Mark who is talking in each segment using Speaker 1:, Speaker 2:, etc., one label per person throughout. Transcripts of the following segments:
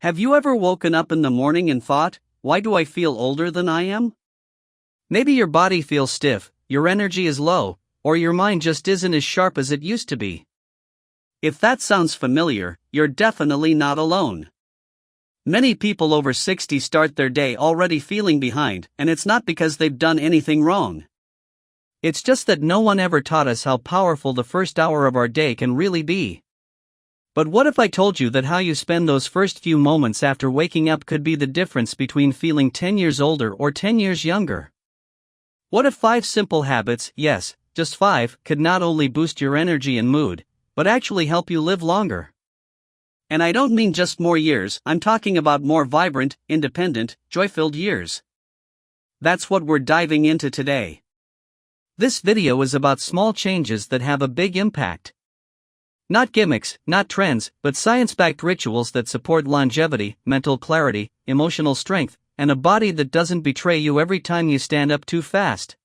Speaker 1: Have you ever woken up in the morning and thought, why do I feel older than I am? Maybe your body feels stiff, your energy is low, or your mind just isn't as sharp as it used to be. If that sounds familiar, you're definitely not alone. Many people over 60 start their day already feeling behind, and it's not because they've done anything wrong. It's just that no one ever taught us how powerful the first hour of our day can really be. But what if I told you that how you spend those first few moments after waking up could be the difference between feeling 10 years older or 10 years younger? What if 5 simple habits, yes, just 5, could not only boost your energy and mood, but actually help you live longer? And I don't mean just more years, I'm talking about more vibrant, independent, joy-filled years. That's what we're diving into today. This video is about small changes that have a big impact. Not gimmicks, not trends, but science-backed rituals that support longevity, mental clarity, emotional strength, and a body that doesn't betray you every time you stand up too fast.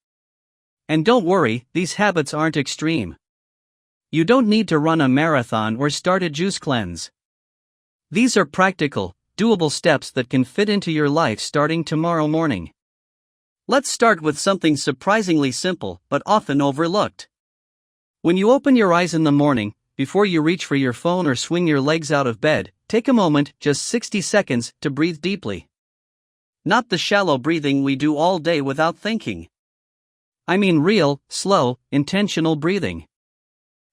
Speaker 1: And don't worry, these habits aren't extreme. You don't need to run a marathon or start a juice cleanse. These are practical, doable steps that can fit into your life starting tomorrow morning. Let's start with something surprisingly simple but often overlooked. When you open your eyes in the morning, before you reach for your phone or swing your legs out of bed, take a moment, just 60 seconds, to breathe deeply. Not the shallow breathing we do all day without thinking. I mean real, slow, intentional breathing.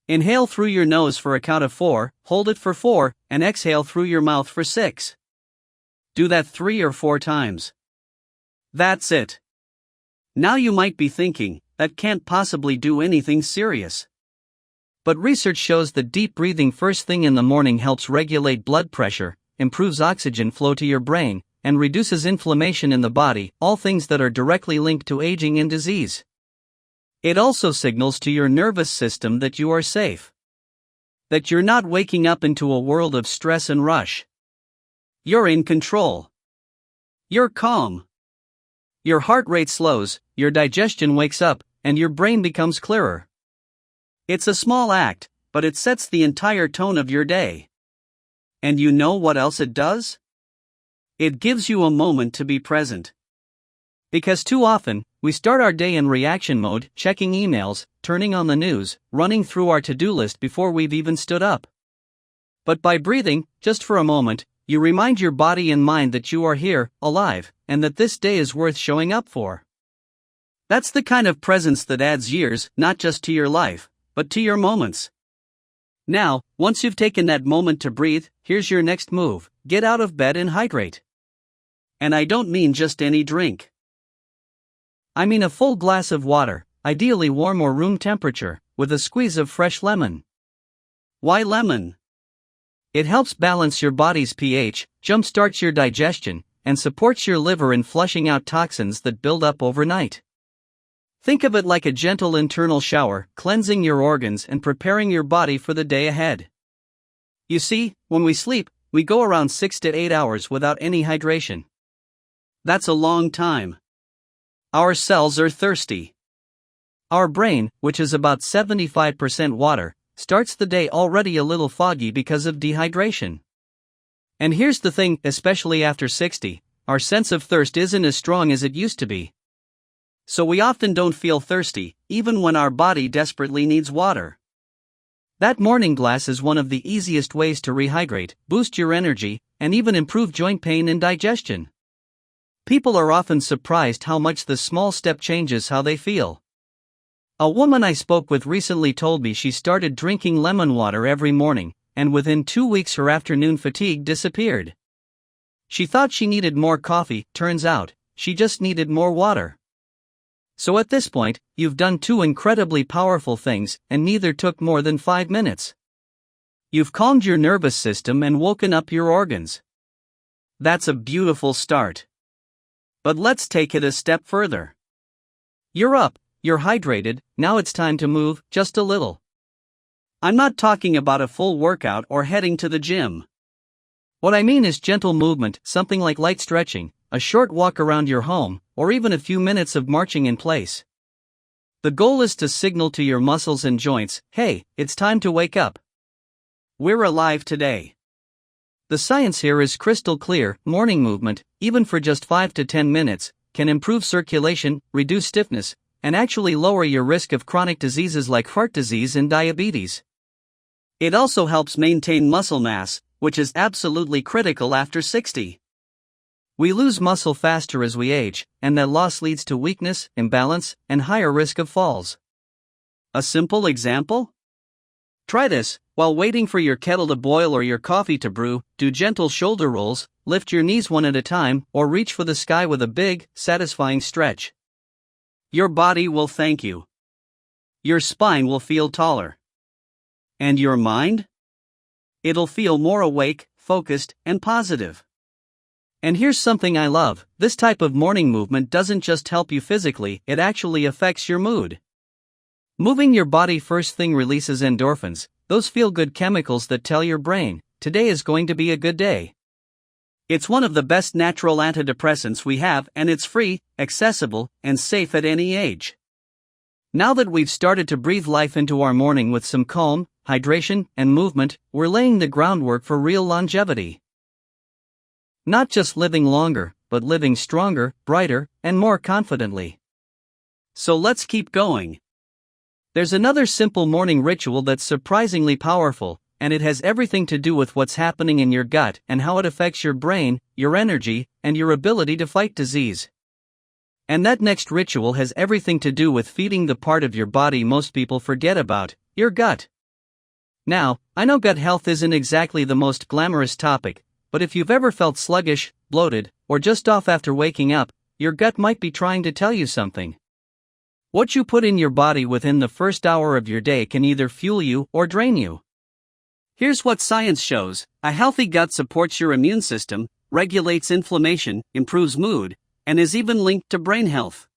Speaker 1: Inhale through your nose for a count of 4, hold it for 4, and exhale through your mouth for 6. Do that 3 or 4 times. That's it. Now you might be thinking, that can't possibly do anything serious. But research shows that deep breathing first thing in the morning helps regulate blood pressure, improves oxygen flow to your brain, and reduces inflammation in the body, all things that are directly linked to aging and disease. It also signals to your nervous system that you are safe. That you're not waking up into a world of stress and rush. You're in control. You're calm. Your heart rate slows, your digestion wakes up, and your brain becomes clearer. It's a small act, but it sets the entire tone of your day. And you know what else it does? It gives you a moment to be present. Because too often, we start our day in reaction mode, checking emails, turning on the news, running through our to-do list before we've even stood up. But by breathing, just for a moment, you remind your body and mind that you are here, alive, and that this day is worth showing up for. That's the kind of presence that adds years, not just to your life, but to your moments. Now, once you've taken that moment to breathe, here's your next move: get out of bed and hydrate. And I don't mean just any drink. I mean a full glass of water, ideally warm or room temperature, with a squeeze of fresh lemon. Why lemon? It helps balance your body's pH, jumpstarts your digestion, and supports your liver in flushing out toxins that build up overnight. Think of it like a gentle internal shower, cleansing your organs and preparing your body for the day ahead. You see, when we sleep, we go around 6 to 8 hours without any hydration. That's a long time. Our cells are thirsty. Our brain, which is about 75% water, starts the day already a little foggy because of dehydration. And here's the thing, especially after 60, our sense of thirst isn't as strong as it used to be. So we often don't feel thirsty, even when our body desperately needs water. That morning glass is one of the easiest ways to rehydrate, boost your energy, and even improve joint pain and digestion. People are often surprised how much the small step changes how they feel. A woman I spoke with recently told me she started drinking lemon water every morning, and within 2 weeks her afternoon fatigue disappeared. She thought she needed more coffee, turns out, she just needed more water. So at this point, you've done 2 incredibly powerful things, and neither took more than 5 minutes. You've calmed your nervous system and woken up your organs. That's a beautiful start. But let's take it a step further. You're up, you're hydrated, now it's time to move, just a little. I'm not talking about a full workout or heading to the gym. What I mean is gentle movement, something like light stretching, a short walk around your home, or even a few minutes of marching in place. The goal is to signal to your muscles and joints, hey, it's time to wake up. We're alive today. The science here is crystal clear. Morning movement, even for just 5 to 10 minutes, can improve circulation, reduce stiffness, and actually lower your risk of chronic diseases like heart disease and diabetes. It also helps maintain muscle mass, which is absolutely critical after 60. We lose muscle faster as we age, and that loss leads to weakness, imbalance, and higher risk of falls. A simple example? Try this. While waiting for your kettle to boil or your coffee to brew, do gentle shoulder rolls, lift your knees one at a time, or reach for the sky with a big, satisfying stretch. Your body will thank you. Your spine will feel taller. And your mind? It'll feel more awake, focused, and positive. And here's something I love: this type of morning movement doesn't just help you physically, it actually affects your mood. Moving your body first thing releases endorphins, those feel-good chemicals that tell your brain, today is going to be a good day. It's one of the best natural antidepressants we have, and it's free, accessible, and safe at any age. Now that we've started to breathe life into our morning with some calm, hydration, and movement, we're laying the groundwork for real longevity. Not just living longer, but living stronger, brighter, and more confidently. So let's keep going. There's another simple morning ritual that's surprisingly powerful, and it has everything to do with what's happening in your gut and how it affects your brain, your energy, and your ability to fight disease. And that next ritual has everything to do with feeding the part of your body most people forget about, your gut. Now, I know gut health isn't exactly the most glamorous topic, but if you've ever felt sluggish, bloated, or just off after waking up, your gut might be trying to tell you something. What you put in your body within the first hour of your day can either fuel you or drain you. Here's what science shows: a healthy gut supports your immune system, regulates inflammation, improves mood, and is even linked to brain health.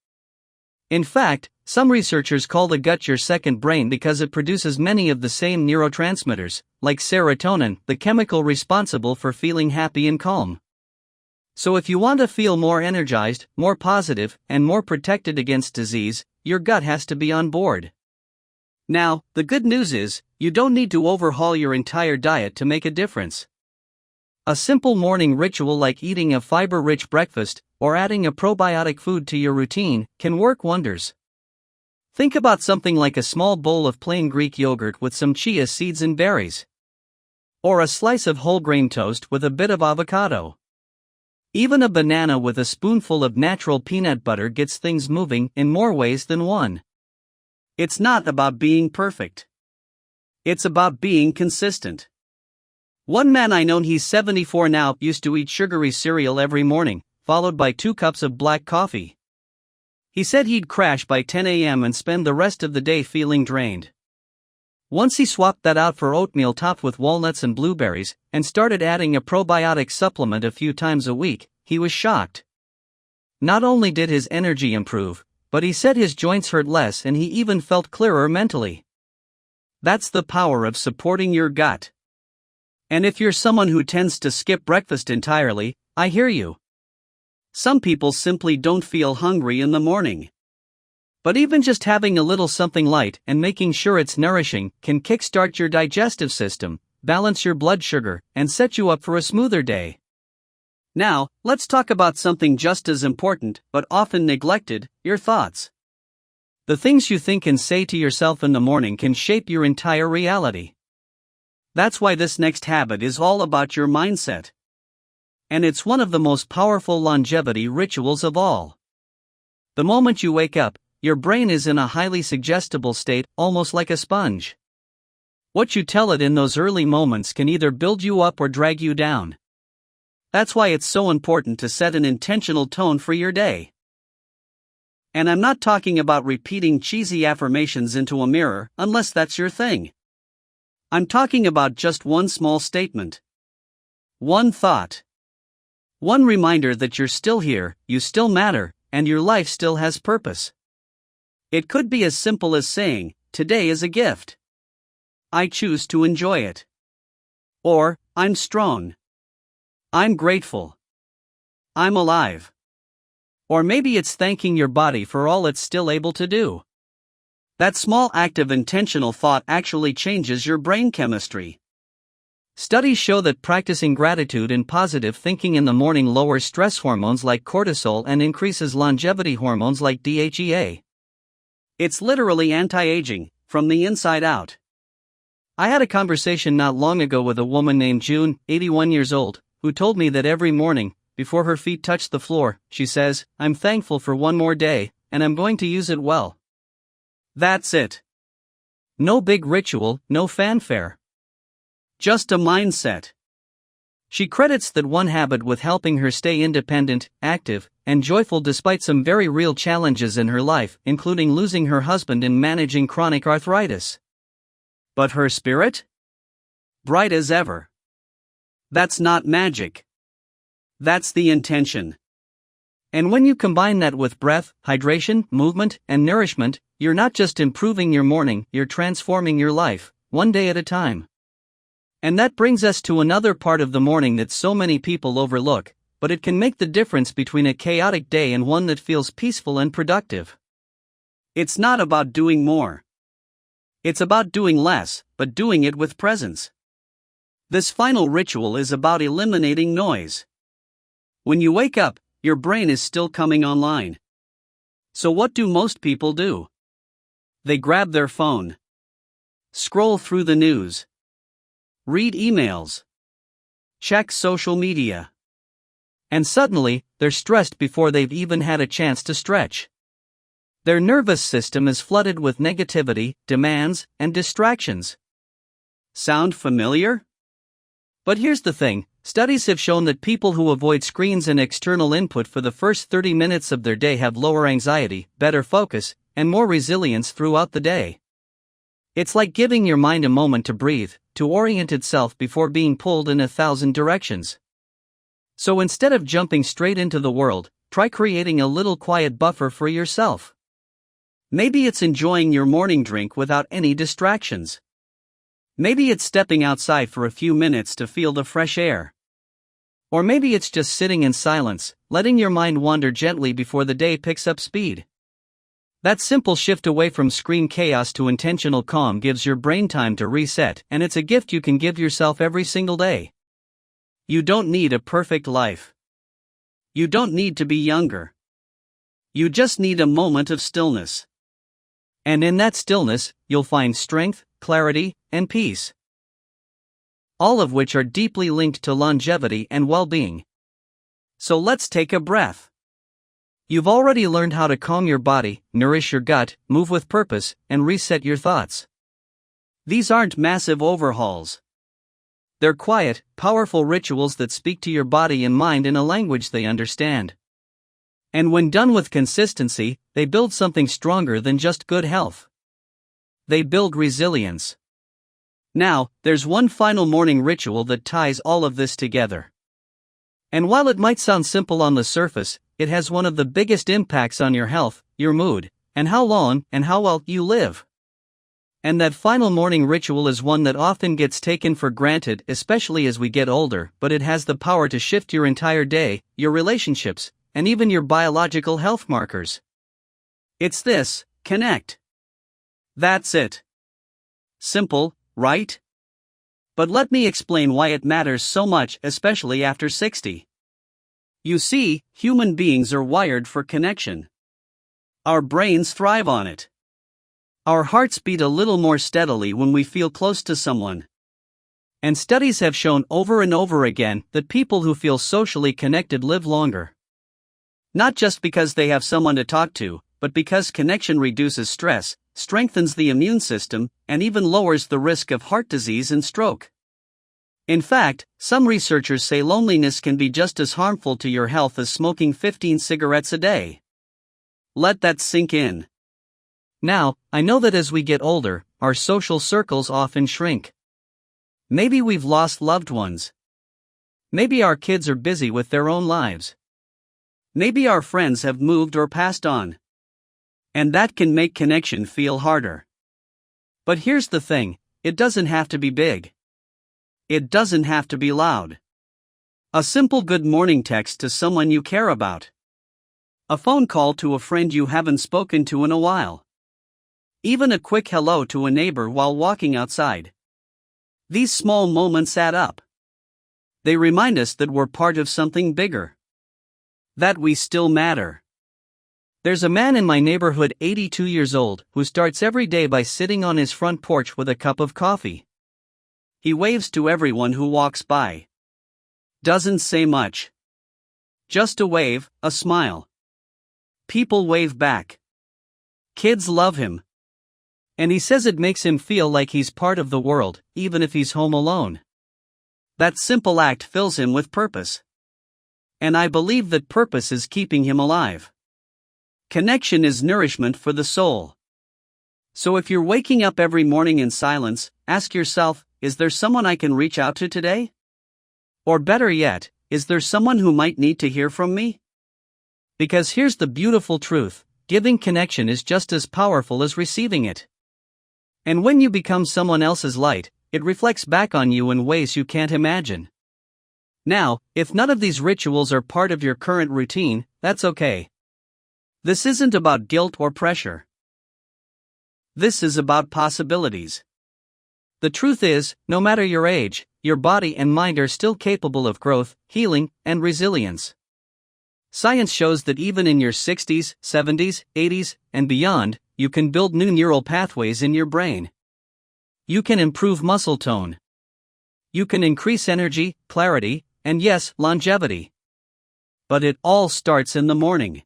Speaker 1: In fact, some researchers call the gut your second brain because it produces many of the same neurotransmitters, like serotonin, the chemical responsible for feeling happy and calm. So if you want to feel more energized, more positive, and more protected against disease, your gut has to be on board. Now, the good news is, you don't need to overhaul your entire diet to make a difference. A simple morning ritual like eating a fiber-rich breakfast, or adding a probiotic food to your routine, can work wonders. Think about something like a small bowl of plain Greek yogurt with some chia seeds and berries. Or a slice of whole grain toast with a bit of avocado. Even a banana with a spoonful of natural peanut butter gets things moving in more ways than one. It's not about being perfect. It's about being consistent. One man I know, he's 74 now, used to eat sugary cereal every morning, followed by 2 cups of black coffee. He said he'd crash by 10 a.m. and spend the rest of the day feeling drained. Once he swapped that out for oatmeal topped with walnuts and blueberries, and started adding a probiotic supplement a few times a week, he was shocked. Not only did his energy improve, but he said his joints hurt less and he even felt clearer mentally. That's the power of supporting your gut. And if you're someone who tends to skip breakfast entirely, I hear you. Some people simply don't feel hungry in the morning. But even just having a little something light and making sure it's nourishing can kickstart your digestive system, balance your blood sugar, and set you up for a smoother day. Now, let's talk about something just as important, but often neglected: your thoughts. The things you think and say to yourself in the morning can shape your entire reality. That's why this next habit is all about your mindset. And it's one of the most powerful longevity rituals of all. The moment you wake up, your brain is in a highly suggestible state, almost like a sponge. What you tell it in those early moments can either build you up or drag you down. That's why it's so important to set an intentional tone for your day. And I'm not talking about repeating cheesy affirmations into a mirror, unless that's your thing. I'm talking about just one small statement. One thought. One reminder that you're still here, you still matter, and your life still has purpose. It could be as simple as saying, "Today is a gift. I choose to enjoy it." Or, "I'm strong. I'm grateful. I'm alive." Or maybe it's thanking your body for all it's still able to do. That small act of intentional thought actually changes your brain chemistry. Studies show that practicing gratitude and positive thinking in the morning lowers stress hormones like cortisol and increases longevity hormones like DHEA. It's literally anti-aging, from the inside out. I had a conversation not long ago with a woman named June, 81 years old, who told me that every morning, before her feet touch the floor, she says, "I'm thankful for one more day, and I'm going to use it well." That's it. No big ritual, no fanfare. Just a mindset. She credits that one habit with helping her stay independent, active, and joyful despite some very real challenges in her life, including losing her husband and managing chronic arthritis. But her spirit? Bright as ever. That's not magic. That's the intention. And when you combine that with breath, hydration, movement, and nourishment, you're not just improving your morning, you're transforming your life, one day at a time. And that brings us to another part of the morning that so many people overlook, but it can make the difference between a chaotic day and one that feels peaceful and productive. It's not about doing more. It's about doing less, but doing it with presence. This final ritual is about eliminating noise. When you wake up, your brain is still coming online. So what do most people do? They grab their phone, scroll through the news, read emails, check social media. And suddenly, they're stressed before they've even had a chance to stretch. Their nervous system is flooded with negativity, demands, and distractions. Sound familiar? But here's the thing, studies have shown that people who avoid screens and external input for the first 30 minutes of their day have lower anxiety, better focus, and more resilience throughout the day. It's like giving your mind a moment to breathe, to orient itself before being pulled in 1,000 directions. So instead of jumping straight into the world, try creating a little quiet buffer for yourself. Maybe it's enjoying your morning drink without any distractions. Maybe it's stepping outside for a few minutes to feel the fresh air. Or maybe it's just sitting in silence, letting your mind wander gently before the day picks up speed. That simple shift away from screen chaos to intentional calm gives your brain time to reset, and it's a gift you can give yourself every single day. You don't need a perfect life. You don't need to be younger. You just need a moment of stillness. And in that stillness, you'll find strength, clarity, and peace. All of which are deeply linked to longevity and well-being. So let's take a breath. You've already learned how to calm your body, nourish your gut, move with purpose, and reset your thoughts. These aren't massive overhauls. They're quiet, powerful rituals that speak to your body and mind in a language they understand. And when done with consistency, they build something stronger than just good health. They build resilience. Now, there's one final morning ritual that ties all of this together. And while it might sound simple on the surface, it has one of the biggest impacts on your health, your mood, and how long and how well you live. And that final morning ritual is one that often gets taken for granted, especially as we get older, but it has the power to shift your entire day, your relationships, and even your biological health markers. It's this: connect. That's it. Simple, right? But let me explain why it matters so much, especially after 60. You see, human beings are wired for connection. Our brains thrive on it. Our hearts beat a little more steadily when we feel close to someone. And studies have shown over and over again that people who feel socially connected live longer. Not just because they have someone to talk to, but because connection reduces stress, strengthens the immune system, and even lowers the risk of heart disease and stroke. In fact, some researchers say loneliness can be just as harmful to your health as smoking 15 cigarettes a day. Let that sink in. Now, I know that as we get older, our social circles often shrink. Maybe we've lost loved ones. Maybe our kids are busy with their own lives. Maybe our friends have moved or passed on. And that can make connection feel harder. But here's the thing, it doesn't have to be big. It doesn't have to be loud. A simple good morning text to someone you care about. A phone call to a friend you haven't spoken to in a while. Even a quick hello to a neighbor while walking outside. These small moments add up. They remind us that we're part of something bigger. That we still matter. There's a man in my neighborhood, 82 years old, who starts every day by sitting on his front porch with a cup of coffee. He waves to everyone who walks by. Doesn't say much. Just a wave, a smile. People wave back. Kids love him. And he says it makes him feel like he's part of the world, even if he's home alone. That simple act fills him with purpose. And I believe that purpose is keeping him alive. Connection is nourishment for the soul. So if you're waking up every morning in silence, ask yourself, is there someone I can reach out to today? Or better yet, is there someone who might need to hear from me? Because here's the beautiful truth, giving connection is just as powerful as receiving it. And when you become someone else's light, it reflects back on you in ways you can't imagine. Now, if none of these rituals are part of your current routine, that's okay. This isn't about guilt or pressure. This is about possibilities. The truth is, no matter your age, your body and mind are still capable of growth, healing, and resilience. Science shows that even in your 60s, 70s, 80s, and beyond, you can build new neural pathways in your brain. You can improve muscle tone. You can increase energy, clarity, and yes, longevity. But it all starts in the morning.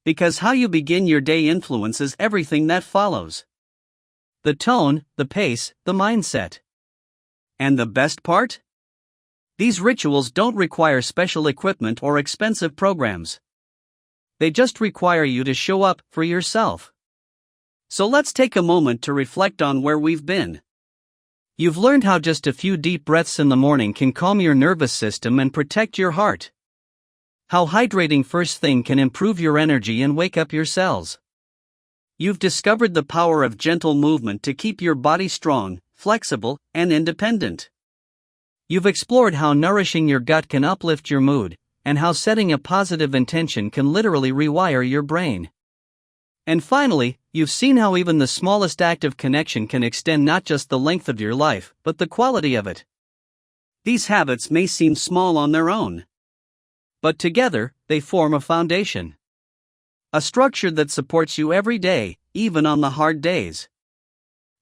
Speaker 1: Because how you begin your day influences everything that follows. The tone, the pace, the mindset. And the best part? These rituals don't require special equipment or expensive programs. They just require you to show up for yourself. So let's take a moment to reflect on where we've been. You've learned how just a few deep breaths in the morning can calm your nervous system and protect your heart. How hydrating first thing can improve your energy and wake up your cells. You've discovered the power of gentle movement to keep your body strong, flexible, and independent. You've explored how nourishing your gut can uplift your mood, and how setting a positive intention can literally rewire your brain. And finally, you've seen how even the smallest act of connection can extend not just the length of your life, but the quality of it. These habits may seem small on their own, but together, they form a foundation. A structure that supports you every day, even on the hard days.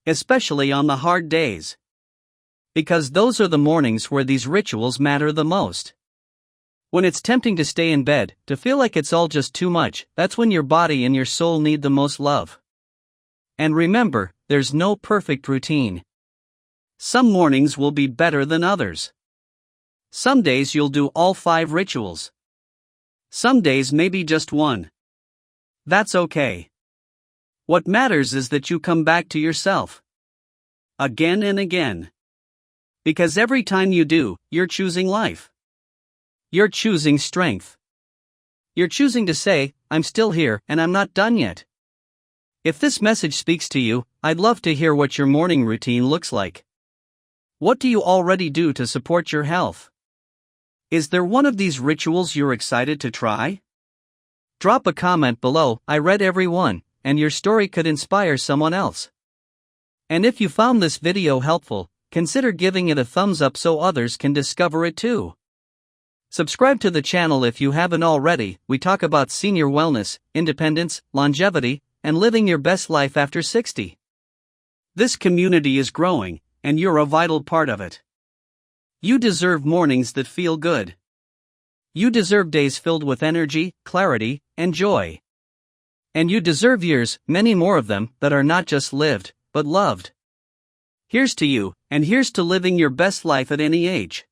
Speaker 1: Especially on the hard days. Because those are the mornings where these rituals matter the most. When it's tempting to stay in bed, to feel like it's all just too much, that's when your body and your soul need the most love. And remember, there's no perfect routine. Some mornings will be better than others. Some days you'll do all 5 rituals. Some days maybe just one. That's okay. What matters is that you come back to yourself. Again and again. Because every time you do, you're choosing life. You're choosing strength. You're choosing to say, I'm still here and I'm not done yet. If this message speaks to you, I'd love to hear what your morning routine looks like. What do you already do to support your health? Is there one of these rituals you're excited to try? Drop a comment below. I read every one, and your story could inspire someone else. And if you found this video helpful, consider giving it a thumbs up so others can discover it too. Subscribe to the channel if you haven't already. We talk about senior wellness, independence, longevity, and living your best life after 60. This community is growing, and you're a vital part of it. You deserve mornings that feel good. You deserve days filled with energy, clarity, and joy. And you deserve years, many more of them, that are not just lived, but loved. Here's to you, and here's to living your best life at any age.